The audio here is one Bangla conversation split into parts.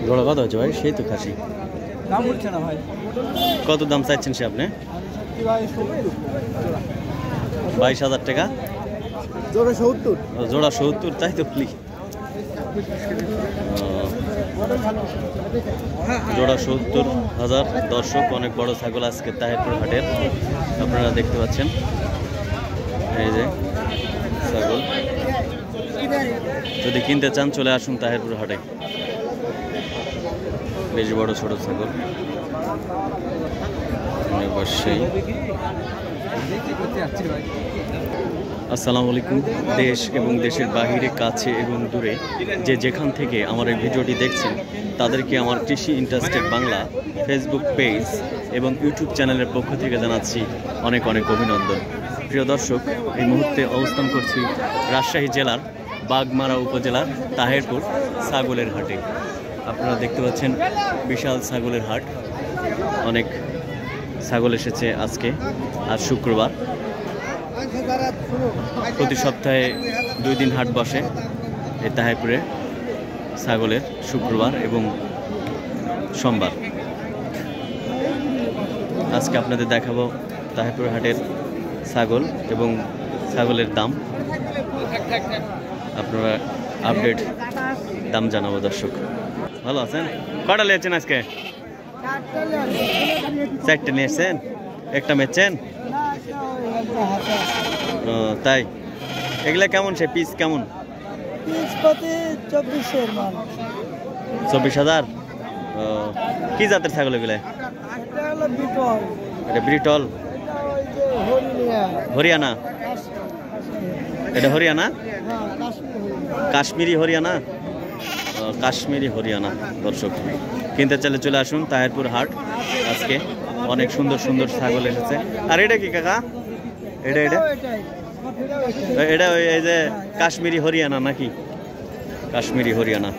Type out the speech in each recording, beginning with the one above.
জোড়া কত হচ্ছে ভাই? সেই তো খাসি দাম বলছে না ভাই। কত দাম চাইছেন সে আপনি? 22,000 টাকা জোড়া 70। জোড়া 70, তাই তো বলি। জোড়া 70,000। দর্শক, অনেক বড় ছাগল আজকে তাহিরপুর হাটের, আপনারা দেখতে পাচ্ছেন। এই যে ছাগল, যদি কিনতে চান চলে আসুন তাহিরপুর হাটে। বেশ বড় ছোট ছাগল। অবশ্যই। আসসালামু আলাইকুম। দেশ এবং দেশের বাহিরে, কাছে এবং দূরে যে যেখান থেকে আমার এই ভিডিওটি দেখছেন তাদেরকে আমার কৃষি ইন্টারেস্টেড বাংলা ফেসবুক পেজ এবং ইউটিউব চ্যানেলের পক্ষ থেকে জানাচ্ছি অনেক অনেক অভিনন্দন। প্রিয় দর্শক, এই মুহূর্তে অবস্থান করছি রাজশাহী জেলার বাগমারা উপজেলার তাহিরপুর ছাগলের হাটে। আপনারা দেখতে পাচ্ছেন বিশাল ছাগলের হাট। অনেক ছাগল এসেছে আজকে। আজ শুক্রবার। প্রতি সপ্তাহে 2 দিন হাট বসে এই তাহিরপুরে ছাগলের, শুক্রবার এবং সোমবার। আজকে আপনাদের দেখাবো তাহিরপুর হাটের ছাগল এবং ছাগলের দাম। আপনারা আপডেট দাম জানাবো। দর্শক ভালো আছেন? কটা নিয়েছেন আজকে? 4টে নিয়ে এসছেন? একটা মেয়েছেন? তাই এগুলা কেমন? সে পিস কেমন? 24,000। কি জাতের ছাগল এগুলা? এটা ব্রিটল, হরিয়ানা। এটা হরিয়ানা, কাশ্মীরি হরিয়ানা। কাশ্মীরি হরিয়ানা। দর্শক, কিনতে চাইলে চলে আসুন তাহিরপুর হাট। আজকে অনেক সুন্দর সুন্দর ছাগল এসেছে। আর এটা কি কাকা? এটা এটা এটা এই যে কাশ্মীরি হরিয়ানা নাকি? কাশ্মীরি হরিয়ানা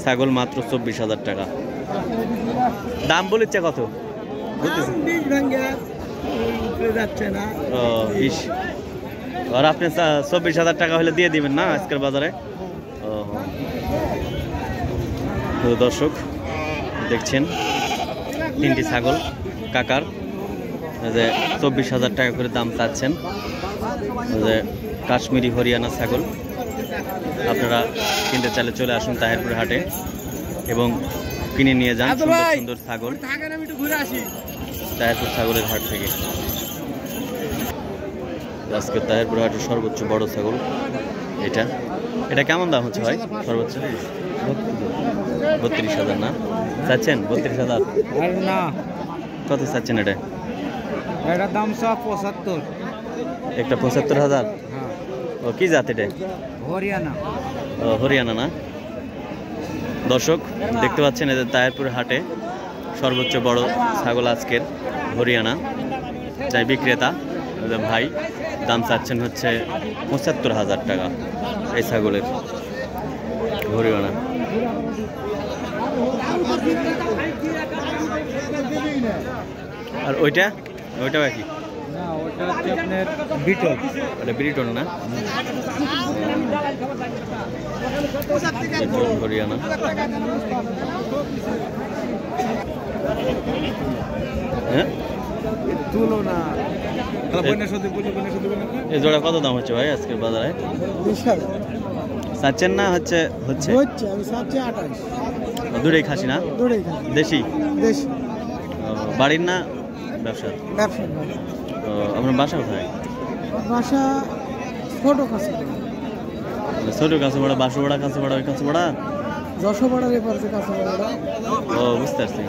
ছাগল মাত্র 24,000 টাকা দাম বলেছে। কত? 20। আর আপনি 24,000 টাকা হলে দিয়ে দিবেন না আজকের বাজারে? তো দর্শক দেখছেন 3টি ছাগল কাকার, যে 24,000 টাকা করে দাম চাচ্ছেন। যে কাশ্মীরি হরিয়ানা ছাগল। আপনারা কিনতে চাইলে চলে আসুন তাহিরপুর হাটে এবং কিনে নিয়ে যান সুন্দর সুন্দর ছাগল তাহিরপুর ছাগলের হাট থেকে। আজকে তাহিরপুর হাটের সর্বোচ্চ বড় ছাগল এটা। এটা কেমন দাম হচ্ছে ভাই সর্বোচ্চ? 32,000 না চাচ্ছেন? 32,000 না। কত চাচ্ছেন এটা? এটার দাম 75। একটা 75,000। ও কি জাত এটা? হরিয়ানা। ও হরিয়ানা না। দর্শক দেখতে পাচ্ছেন এদের তাহিরপুর হাটে সর্বোচ্চ বড় ছাগল আজকের হরিয়ানা। যাই বিক্রেতা ভাই দাম চাচ্ছেন হচ্ছে 75,000 টাকা এই ছাগলের হরিয়ানা। আর ওইটা ওইটাও একই? না, ওটা হচ্ছে আপনার বিটল। ওটা ব্রিটল না? হরিয়ানা। হ্যাঁ তুলনা। এই জোড়া কত দাম হচ্ছে ভাই আজকের বাজারে? 20,000 চাচ্ছেন না? হচ্ছে হচ্ছে আমি চাচ্ছি 28। দূরেই খাসি না? দেশি? দেশি। বাড়ির না ব্যবসা? ব্যবসা। আপনার বাসা কোথায়? বাসা ছোট কাছে। ছোট কাছে বড়া, বাসুবড়া কাছে বড়া, ওই কাছে বড়া, যশোবড়ার এপারে কাছে বড়া। ও বুঝতে পারছি।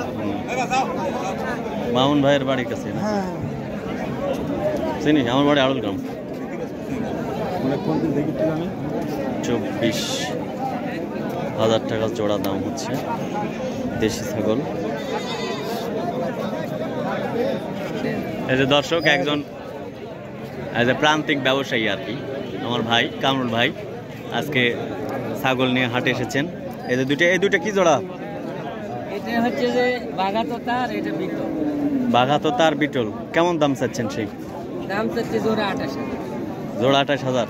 মামুন ভাইয়ের বাড়ির কাছে না? হ্যাঁ চিনি, আমার বাড়ি আড়লগ্রাম। 24,000 টাকা জোড়া দাম হচ্ছে দেশি ছাগল। এই যে দর্শক, একজন প্রান্তিক ব্যবসায়ী আর কি, আমার ভাই কামরুল ভাই আজকে ছাগল নিয়ে হাটে এসেছেন। এই দুইটা কি জোড়া? এটা হচ্ছে যে বাঘাতোতা আর এটা বিটল। বাঘাতোতা আর বিটল কেমন দাম চাচ্ছেন? সেই দাম চাচ্ছে জোড়া 28,000। জোড়া 28,000।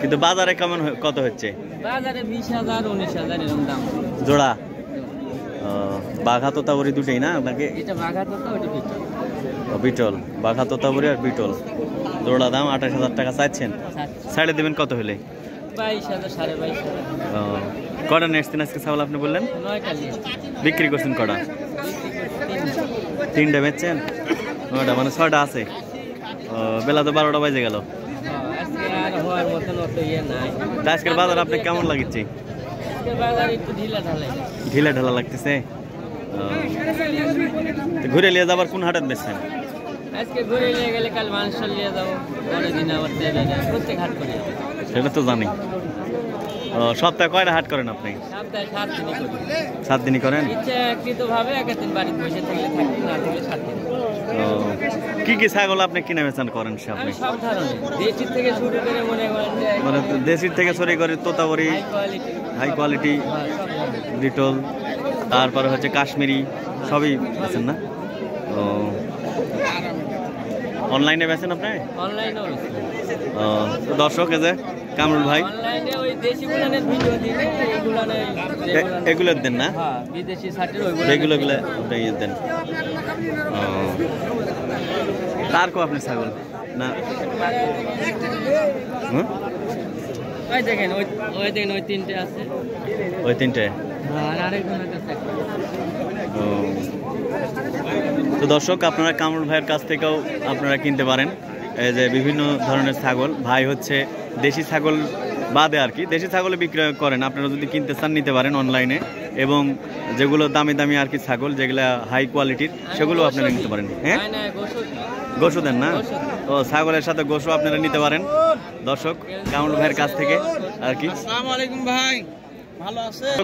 কিন্তু বাজারে কেমন কত হচ্ছে? বাজারে 20,000 19,000 এরকম দাম। জোড়া বাঘা তোতাবরি দুটেই না আপনাকে? এটা বাঘা তোতা, ওটা বিটল। বিটল, বাঘা তোতাবরি আর বিটল জোড়া দাম 28,000 টাকা চাইছেন। ছাড়ে দেবেন কত হলে? 22,000, 22,500। কটা নেসছেন আজকে ছাগল আপনি বললেন? 9টা নিয়ে বিক্রি করছেন কটা? 3টে বেচছেন? 9টা মানে 6টা আছে। বেলা তো 12টা বাজে গেল। আজকে আর হওয়ার মতন অত ইয়ে নাই। তা আজকের বাজার আপনি কেমন লাগছে? আজকে বাজার একটু ঢিলা ঢালা লাগতেছে। ঘুরে নিয়ে যাবার কোন হাটে বেচছেন? আজকে ঘুরে নিয়ে গেলে কাল মাংস নিয়ে যাবো, পরের দিন আবার প্রত্যেক হাট করে। সেটা তো জানি। সপ্তাহে কয়টা হাট করেন আপনি? সপ্তাহে 7 দিনই করি। 7 দিনই করেন? ইচ্ছাকৃতভাবে এক দিন বাড়িতে বসে থাকলে থাকি, না থাকলে 7 দিন। কি কি ছাগল আপনি কিনে বেচান করেন? আমি সব ধরনের, দেশি থেকে শুরু করে মনে করেন যে মানে দেশির থেকে শুরু করে তোতাবরি, হাই কোয়ালিটি, বিটল, তারপরে হচ্ছে কাশ্মীরি, সবই বেচেন না? অনলাইনে বেচেন আপনি? অনলাইনেও তো দর্শক এই যে কামরুল ভাই অনলাইনে ওই দেশি গুলানের ভিডিও দিলে এগুলো দেন না? হ্যাঁ, বিদেশি শার্টের এগুলো আপনি ইয়ে দেন। তার কো আপনি ছাগল না? ওই দেখেন, ওই দেখেন, ওই 3টে আছে। ওই 3টে? আর আরেকজনের কাছে। তো দর্শক আপনারা কামরুল ভাইয়ের কাছ থেকেও আপনারা কিনতে পারেন এই যে বিভিন্ন ধরনের ছাগল। ভাই হচ্ছে দেশি ছাগল বাদে আর কি দেশি ছাগলে বিক্রয় করেন। আপনারা যদি কিনতে চান নিতে পারেন অনলাইনে, এবং যেগুলো দামি দামি আর কি ছাগল, যেগুলো হাই কোয়ালিটির, সেগুলো আপনারা নিতে পারেন। হ্যাঁ, গোশু দেন না? তো ছাগলের সাথে গোশু আপনারা নিতে পারেন দর্শক কামরুল ভাইয়ের কাছ থেকে আর কি। আসসালামু আলাইকুম ভাই, ভালো আছেন?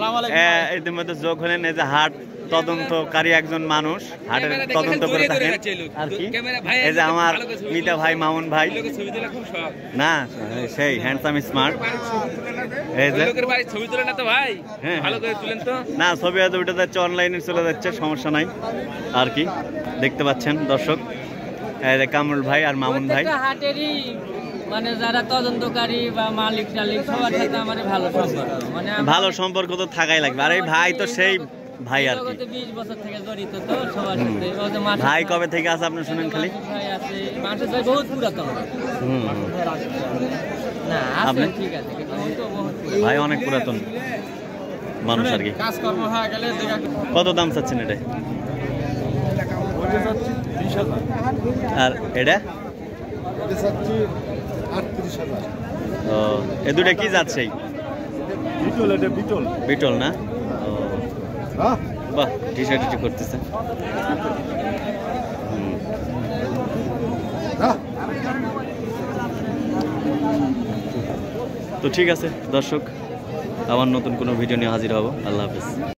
ইতিমধ্যে যোগ হলেন এই যে হাট তদন্তকারী একজন মানুষ, হাটের তদন্ত করে থাকেন আর কি। এই যে আমার মিতা ভাই, মামুন ভাই, না সেই হ্যান্ডসাম স্মার্ট, এই যে ছবি তুলে না তো ভাই, ভালো করে তুলেন তো। না, ছবি হয়তো উঠে যাচ্ছে, অনলাইনে চলে যাচ্ছে, সমস্যা নাই আর কি। দেখতে পাচ্ছেন দর্শক এই যে কামরুল ভাই আর মামুন ভাই। হাটেরই মানে যারা তদন্তকারী বা মালিক টালিক সবার সাথে আমার ভালো সম্পর্ক, মানে ভালো সম্পর্ক তো থাকাই লাগবে। আর এই ভাই তো সেই ভাই আর কি, 20 বছর থেকে জড়িত তো সবার সাথে। ভাই কবে থেকে আছে আপনি শুনেন খালি? ভাই আছে, মানুষের ভাই বহুত পুরাতন। না আপনি ঠিক আছে, কিন্তু ভাই অনেক পুরাতন মানুষ আর কি। কাজকর্ম হয়ে গেলে কত দাম চাচ্ছেন এটা? আর এটা এ দুটা কি যাচ্ছে? বিটল না? বাহ, টি শার্ট করতেছে। তো ঠিক আছে দর্শক, আবার নতুন কোনো ভিডিও নিয়ে হাজির হব। আল্লাহ হাফেজ।